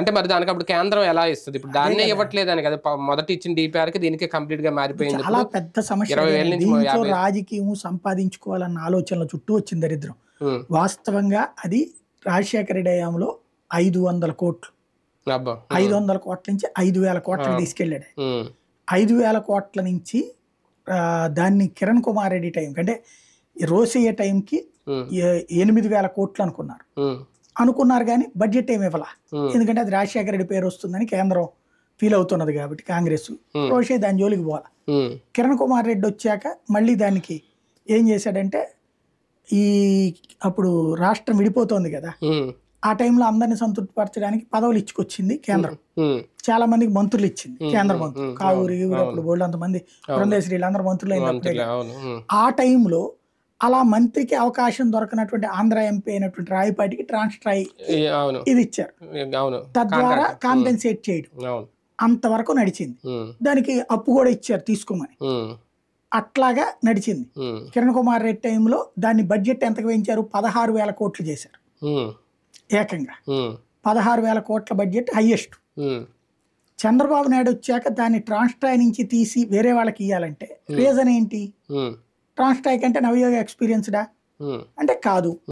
అంటే మరి దానికి అప్పుడు కేంద్రం ఎలా ఇస్తుంది? ఇప్పుడు దాన్నే ఇవ్వట్లేదని కదా మొదట ఇచ్చిన DPRకి దీనికి కంప్లీట్ గా మారిపోయింది. చాలా పెద్ద సమస్య. 20,000 నుంచి దీంట్లో 50,000 రాజకీయం సంపాదించుకోవాలన్న ఆలోచనల చుట్టూ వచ్చింది దరిద్రం. వాస్తవంగా అది రాజశేఖర రెడ్డి హయాంలో 500 కోట్లు, 500 కోట్ల నుంచి 5,000 కోట్లకు తీసుకెళ్ళాడు. 5,000 కోట్ల నుంచి దాన్ని కిరణ్ కుమార్ రెడ్డి టైం అంటే రోసయ్య టైంకి 8,000 కోట్లు అనుకున్నారు కానీ బడ్జెట్ ఏమి ఇవ్వాల. ఎందుకంటే అది రాజశేఖర రెడ్డి పేరు వస్తుందని కేంద్రం ఫీల్ అవుతున్నది కాబట్టి కాంగ్రెస్, రోసయ్య దాని జోలికి పోవాల. కిరణ్ కుమార్ రెడ్డి వచ్చాక మళ్ళీ దానికి ఏం చేశాడంటే అప్పుడు రాష్ట్రం విడిపోతుంది కదా, ఆ టైంలో అందరిని సంతృప్తిపరచడానికి పదవులు ఇచ్చుకొచ్చింది కేంద్రం. చాలా మందికి మంత్రులు ఇచ్చింది కేంద్ర మంత్రులు. కావూరి అప్పుడు బోల్డ్ అంతమంది పురంధేశ్వరి వీళ్ళందరూ మంత్రులు అయినప్పుడే. ఆ టైంలో అలా మంత్రికి అవకాశం దొరకనటువంటి ఆంధ్ర ఎంపీ అయినటువంటి రాయపాటికి ట్రాన్స్ట్రాయ్ ఇది ఇచ్చారు. తద్వారా కాంపెన్సేట్ చేయడం అంతవరకు నడిచింది. దానికి అప్పు కూడా ఇచ్చారు తీసుకోమని. అట్లాగా నడిచింది. కిరణ్ కుమార్ రెడ్డి టైంలో దాన్ని బడ్జెట్ ఎంతకు పెంచారు? 16,000 కోట్లు చేశారు ఏకంగా. 16,000 కోట్ల బడ్జెట్ హైయెస్ట్. చంద్రబాబు నాయుడు వచ్చాక దాన్ని ట్రాన్స్ట్రాయ్ నుంచి తీసి వేరే వాళ్ళకి ఇవ్వాలంటే రీజన్ ఏంటి? ట్రాన్స్ట్రాయ్ కంటే నవయోగ ఎక్స్పీరియన్స్డా అంటే కాదు.